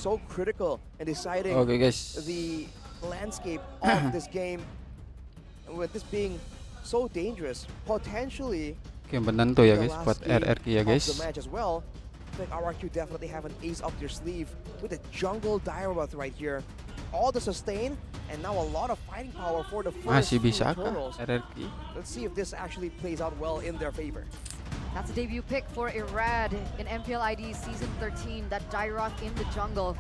so critical in deciding the landscape of this game. With this being so dangerous, potentially game penentu ya guys the buat last game RRQ ya of guys. the match as well. I think RRQ definitely have an ace up their sleeve with the jungle Direwolf right here. All the sustain and now a lot of fighting power for the first Masih two bisa kah turtles. RRQ? Let's see if this actually plays out well in their favor. That's a debut pick for Irad in MPL ID Season 13, that Direwolf in the jungle.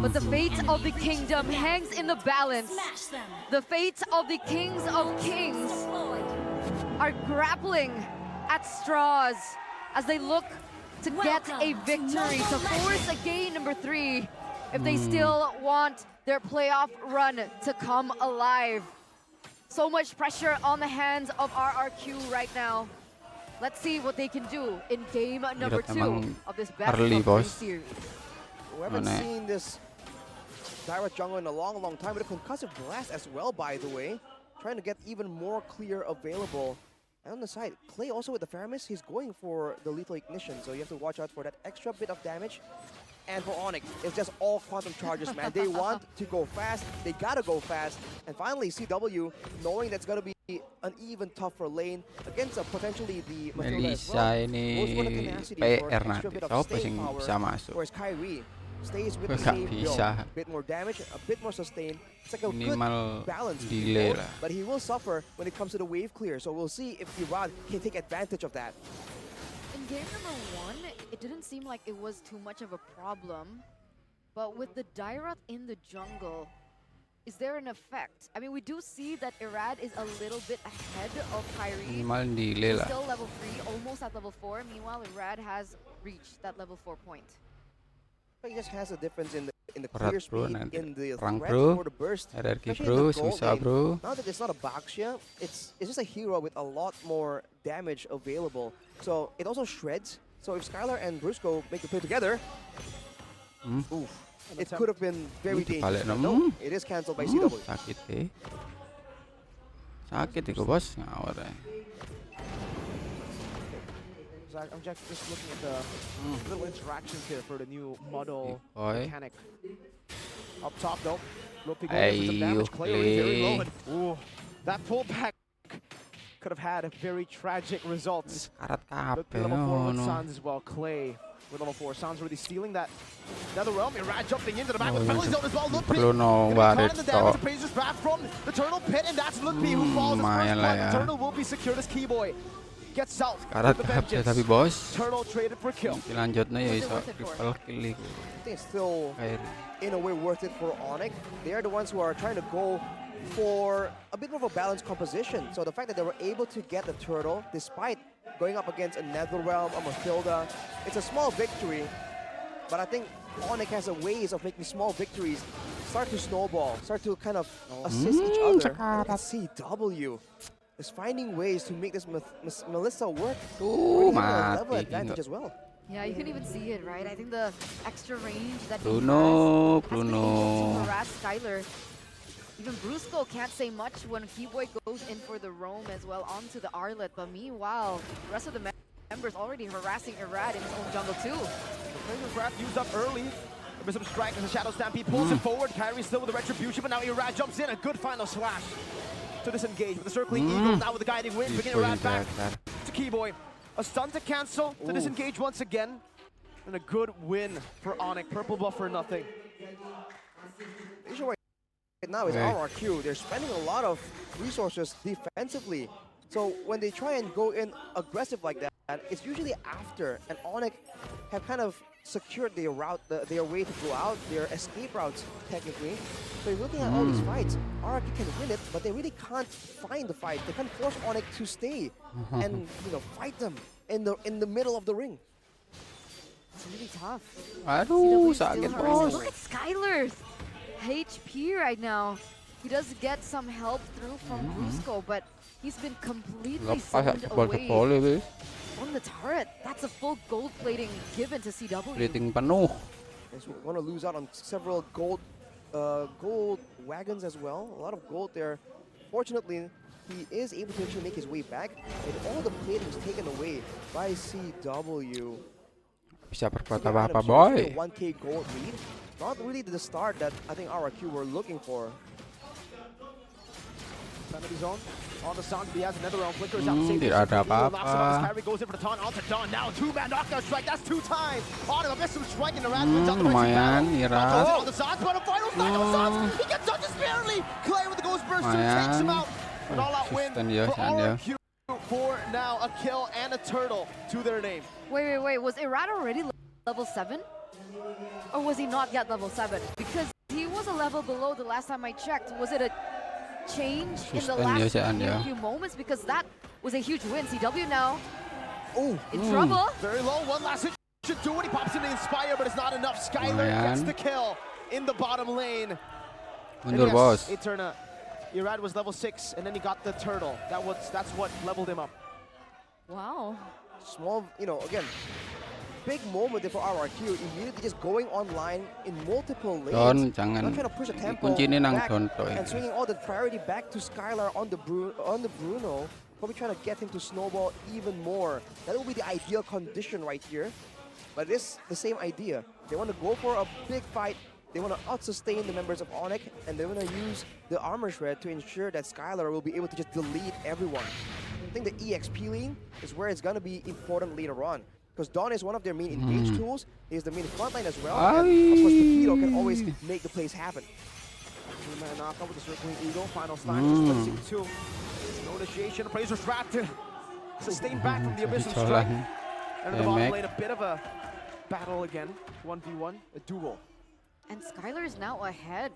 But the fate of the kingdom hangs in the balance. The fate of the kings of kings are grappling at straws as they look to get a victory, to force a game number 3 if they still want their playoff run to come alive. So much pressure on the hands of RRQ right now. Let's see what they can do in game number 2 of this best of 3 series. We haven't seen this direct jungle in a long time, with a concussive blast as well, by the way. Trying to get even more clear available. And on the side, Clay also with the Faramis, he's going for the lethal ignition, so you have to watch out for that extra bit of damage. And for ONIC, it's just all quantum charges, man. They want to go fast, they gotta go fast. And finally, CW, knowing that's gonna be an even tougher lane against potentially the Matilda as well. Goes for the tenacity for an extra bit of staying power, whereas Kyrie stays with the same build. A bit more damage, a bit more sustain. It's like a good balance, but he will suffer when it comes to the wave clear. So we'll see if Irad can take advantage of that. In game number 1, it didn't seem like it was too much of a problem, but with the Direwolf in the jungle, is there an effect? I mean, we do see that Irad is a little bit ahead of Kyrie. He's still level 3, almost at level 4. Meanwhile, Irad has reached that level 4 point. He just has a difference in the clear speed, in the threat for the burst. RRQ bro, susah bro. Now that it's not a Baxia, it's just a hero with a lot more damage available. So it also shreds. So if Skylar and Brusco make the play together, oof, it could have been very dangerous. No, it is cancelled by CW. Sakit sakit itu bos, ngawur ya. I'm just looking at the little interactions here for the new model mechanic. Up top though, Lopi going for some damage. Clay very low. And, ooh, that pullback could have had very tragic results. Look at level 4 with Sans as well. Clay with level 4. Sans really stealing that Nether Realm. Irad jumping into the back with penalty zone as well. Lopi caught in the damage. Appraiser's back from the Turtle Pit, and that's Lopi who falls as first blood. The Turtle will be secured as Keyboy. Gets south. Tapi bos. Turtle traded for kill. Lanjutnya ya iso triple kill. I think it's still in a way worth it for ONIC. They are the ones who are trying to go for a bit of a balanced composition. So the fact that they were able to get the turtle despite going up against a Netherrealm, a Matilda, it's a small victory. But I think ONIC has a ways of making small victories start to snowball, start to kind of assist each other. And CW is finding ways to make this Melissa work. Ooh, level advantage as well. Yeah, you can even see it, right? I think the extra range that Bruno, he has been able to harass Skylar. Even Brusco can't say much when Keyboy goes in for the roam as well onto the Arlet. But meanwhile, the rest of the members already harassing Irad in his own jungle too. The Fraser's Wrath used up early. There's some strike as the Shadow Stampede pulls him forward. Kyrie still with the Retribution, but now Irad jumps in. A good final slash to disengage with the circling eagle, now with the guiding wind, bringing Irad back to Keyboy. A stun to cancel, to disengage once again, and a good win for ONIC. Purple buff for nothing. The issue right now is RRQ. They're spending a lot of resources defensively. So when they try and go in aggressive like that, it's usually after, and ONIC have kind of secured their route, their way to go out, their escape routes technically. So you're looking at all these fights, RRQ can win it, but they really can't find the fight. They can't force ONIC to stay and fight them in the middle of the ring. It's really tough. Aduh, sakit bos. Look at Skylar's HP right now. He does get some help through from Brusco, but he's been completely summoned away on the turret. That's a full gold plating given to CW. Plating penuh. They want to lose out on several gold wagons as well. A lot of gold there. Fortunately, he is able to actually make his way back, and all the plating is taken away by CW. bisa berbuat Their apa-apa, items here, boy. 1K gold lead. Not really the start that I think RRQ were looking for. Sanity zone on the sun. He has another round. Flickers out. Save Tidak ada knocks him off. apa-apa. Kyrie goes in for the taunt. Onto Dawn. Now two-man knockout strike. That's 2 times. Autumn missed some strike in the round. Wins out the right Lumayan, Iras. on the Zots, but a final strike on the Zots. He gets done just barely. Clay with the ghost burst takes him out. An all-out win for RRQ for now. A kill and a turtle to their name. Wait. Was Irad already level 7? Or was he not yet level 7? Because he was a level below the last time I checked. Was it a change in the last few moments? Because that was a huge win. CW now in trouble. Very low. One last hit should do it. He pops into the Inspire, but it's not enough. Skylar gets the kill in the bottom lane. Mundur, bos. Eterna. Irad was level 6, and then he got the turtle. That's what leveled him up. Wow. Small, again, big moment there for RRQ. Immediately just going online in multiple lanes. Don, jangan Not trying to push a tempo kunci ini nang back Don and swinging all the priority back to Skylar on the Bruno. Probably trying to get him to snowball even more. That will be the ideal condition right here. But it is the same idea. They want to go for a big fight. They want to out-sustain the members of ONIC, and they want to use the armor shred to ensure that Skylar will be able to just delete everyone. I think the EXP lane is where it's going to be important later on. Because Dawn is one of their main engage tools. He is the main frontline as well. And of course, Paquito can always make the plays happen. Two-man knockout with the circling eagle. Final slam is placing 2. No initiation. Fraser strapped to sustain back from the abyssal strike. And in the bottom lane, a bit of a battle again. 1v1, a duel. And Skylar is now ahead.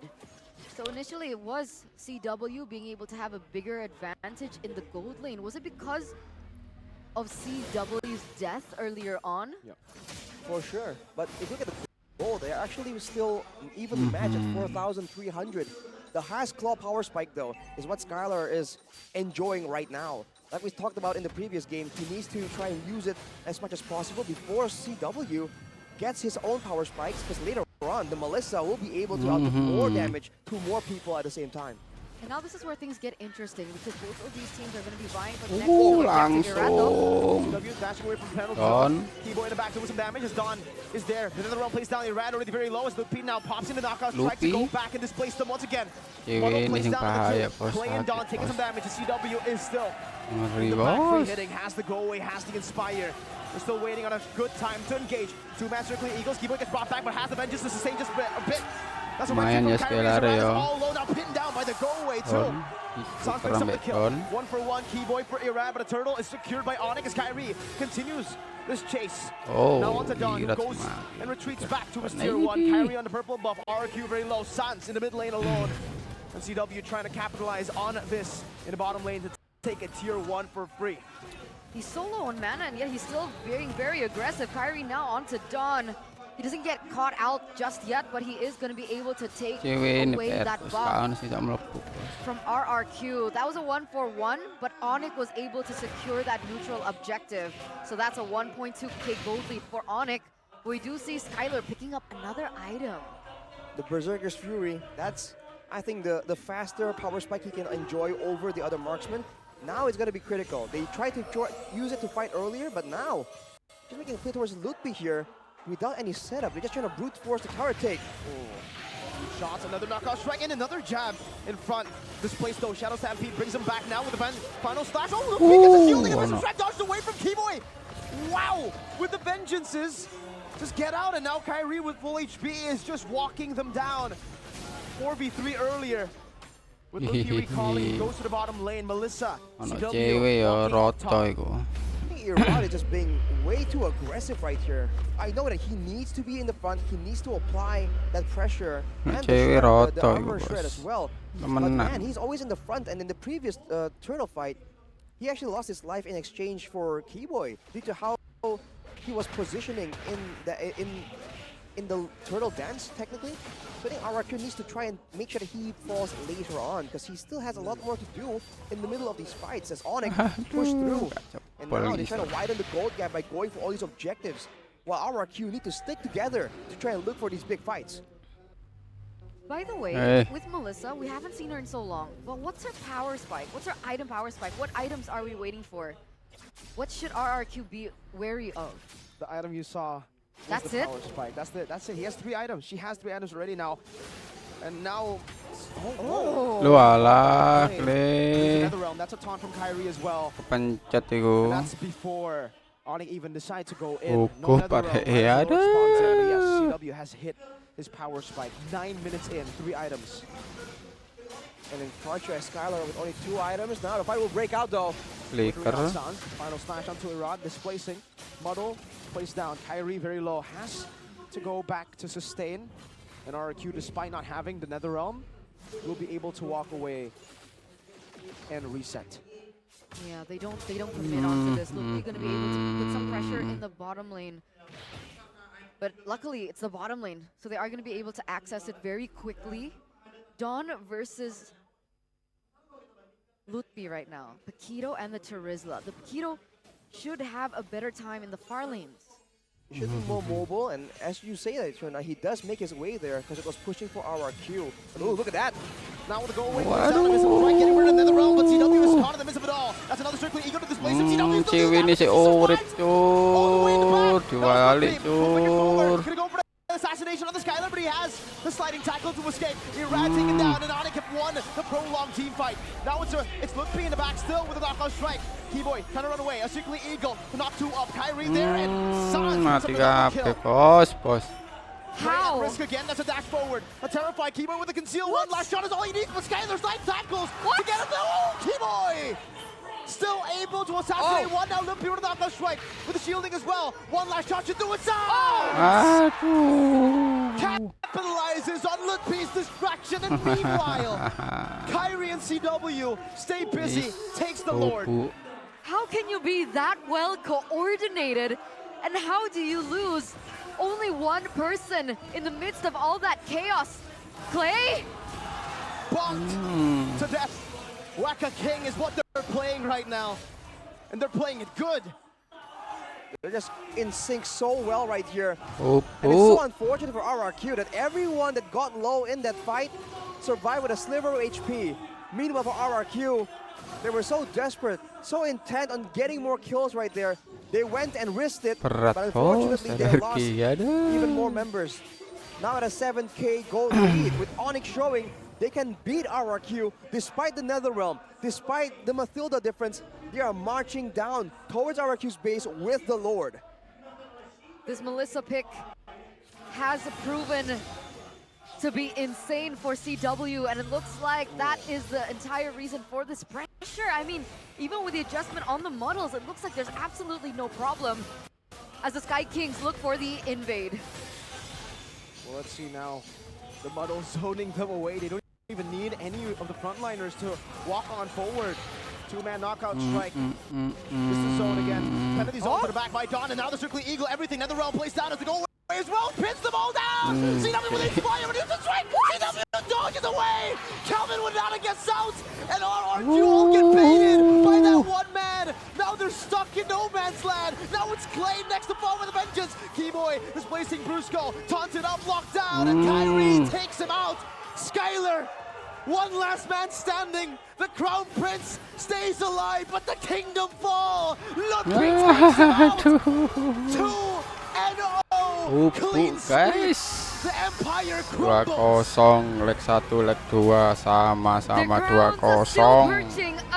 So initially it was CW being able to have a bigger advantage in the gold lane. Was it because of CW's death earlier on? Yeah, for sure. But if you look at the gold, they're actually still evenly matched at 4,300. The highest claw power spike, though, is what Skylar is enjoying right now. Like we talked about in the previous game, he needs to try and use it as much as possible before CW gets his own power spikes, because later on, the Melissa will be able to output more damage to more people at the same time. And now this is where things get interesting, because both of these teams are going to be vying for the next objective. Langsung. CW dashing away from penalty. Don. Keyboy in the back doing some damage as Don is there. Another round plays down. Irad already very low as Lupi now pops into knockout strike to go back and displace them once again. Cewek ini yang bahaya, bos. Clay and Don taking some damage. The CW is still Ngeri, the back free bos. hitting, has the go away, has the Inspire. We're still waiting on a good time to engage. Two-man circling Eagles. Keyboy gets brought back, but has the vengeance to sustain just a bit. That's a Lumayan ya Skylar ya. all low, now pinned down by the go away too. Sans picks up the kill. 1 for 1. Keyboy for Irad, but a turtle is secured by ONIC as Kyrie continues this chase. Now onto Don, who goes and retreats back to his tier 1. Kyrie on the purple buff. RRQ very low. Sans in the mid lane alone. And CW trying to capitalize on this in the bottom lane to take a tier 1 for free. He's solo on mana, and yet he's still being very aggressive. Kyrie now onto Dawn. He doesn't get caught out just yet, but he is going to be able to take away that buff from RRQ. That was a 1-for-1, but ONIC was able to secure that neutral objective. So that's a 1.2k gold lead for ONIC. We do see Skylar picking up another item. The Berserker's Fury, that's, I think, the faster power spike he can enjoy over the other marksmen. Now it's going to be critical. They tried to use it to fight earlier, but now, just making a play towards Lutby here, without any setup. They're just trying to brute force the tower take. Shots, another knockout strike, and another jab in front. Displaced though, Shadow Stampede brings him back now with the final slash. Oh, Lutby gets a shielding, and strike dodged away from Keyboy. Wow, with the vengeances. Just get out, and now Kyrie with full HP is just walking them down. 4v3 earlier. With Lutby recalling, goes to the bottom lane. Melissa, cewek ya roto iku. Irad is just being way too aggressive right here. I know that he needs to be in the front. He needs to apply that pressure and the armor shred as well. But man, he's always in the front. And in the previous turtle fight, he actually lost his life in exchange for Keyboy due to how he was positioning in the turtle dance, technically. So I think RRQ needs to try and make sure that he falls later on, because he still has a lot more to do in the middle of these fights as ONIC push through. And now they're trying to widen the gold gap by going for all these objectives, while RRQ need to stick together to try and look for these big fights. By the way, with Melissa, we haven't seen her in so long, but what's her power spike? What's her item power spike? What items are we waiting for? What should RRQ be wary of? The item you saw That's the it? power spike. That's it. He has 3 items. She has 3 items already now. And now... Lu alah, There's Clay. another realm. That's a taunt from Kyrie as well. Kepencet iku. And that's before ONIC even decide to go in. Ukuh pada ya But yes, CW has hit his power spike. 9 minutes in, 3 items. And then Karcher and Skylar with only 2 items. Now the fight will break out though. Flicker. Final slash onto Irad, displacing. Muddle, placed down. Kyrie very low, has to go back to sustain. And RRQ, despite not having the Nether Realm, will be able to walk away and reset. Yeah, they don't commit onto this. Look, they're gonna be able to put some pressure in the bottom lane. But luckily, it's the bottom lane, so they are gonna be able to access it very quickly. Dawn versus Lutfi right now. Paquito and the Terizla. The Paquito should have a better time in the far lanes. He should be more mobile, and as you say that, Chuna, he does make his way there because it was pushing for RRQ. Oh, look at that! Now with the go away, getting rid of the Nether Realm, but CW is caught in the midst of it all. That's another strictly ego to displace him. CW is Cewek ini si urip cur, diwalik cur. Gonna go for the assassination on the Skylar, but he has the sliding tackle to escape. Irad taken down, and ONIC have won the prolonged team fight. Now it's Lutfi in the back still with a knockout strike. Keyboy trying to run away. A strictly eagle to knock 2 up. Kyrie there, and Sans Mati kabeh, bos. How? Risk again, that's a dash forward. A terrified Keyboy with a conceal. One last shot is all he needs, but Skylar's 9 tackles to get him there. Oh, Keyboy! Still able to assassinate one. Now Lutfi with a knockout strike with the shielding as well. One last shot should do it. Aduh. Capitalizes on Lutfi's distraction, and meanwhile, Kyrie and CW stay busy, takes the Lord. How can you be that well coordinated, and how do you lose only one person in the midst of all that chaos? Clay? Bonked to death. Waka King is what they're playing right now, and they're playing it good. They're just in sync so well right here. And it's so unfortunate for RRQ that everyone that got low in that fight survived with a sliver of HP. Meanwhile for RRQ, they were so desperate, so intent on getting more kills right there. They went and risked it, but unfortunately they lost even more members. Now at a 7K gold lead with ONIC showing they can beat RRQ despite the Netherrealm, despite the Mathilda difference. They are marching down towards RRQ's base with the Lord. This Melissa pick has proven to be insane for CW, and it looks like that is the entire reason for this pressure. I mean, even with the adjustment on the models, it looks like there's absolutely no problem as the Sky Kings look for the invade. Well, let's see now. The Muddle zoning them away. They don't even need any of the frontliners to walk on forward. 2-man knockout strike. This is zone again. Penalty zone to the back by Dawn, and now the Strictly Eagle. Everything Netherrealm plays down as the goal as well. Pins them all down. CW with Inspire, reduces strike. CW dodges away. Calvin would not get out, and RRQ all get baited by that one man. Now they're stuck in no man's land. Now it's Clay next to fall with a vengeance. Keyboy displacing Brusco, taunted up, locked down, and Kyrie takes him out. Skylar, one last man standing. The Crown Prince stays alive, but the kingdom fall. Lutfi takes him out. 2-0. Clean sweep. The Empire crumbles. 2-0, leg 1, leg 2 sama-sama 2-0.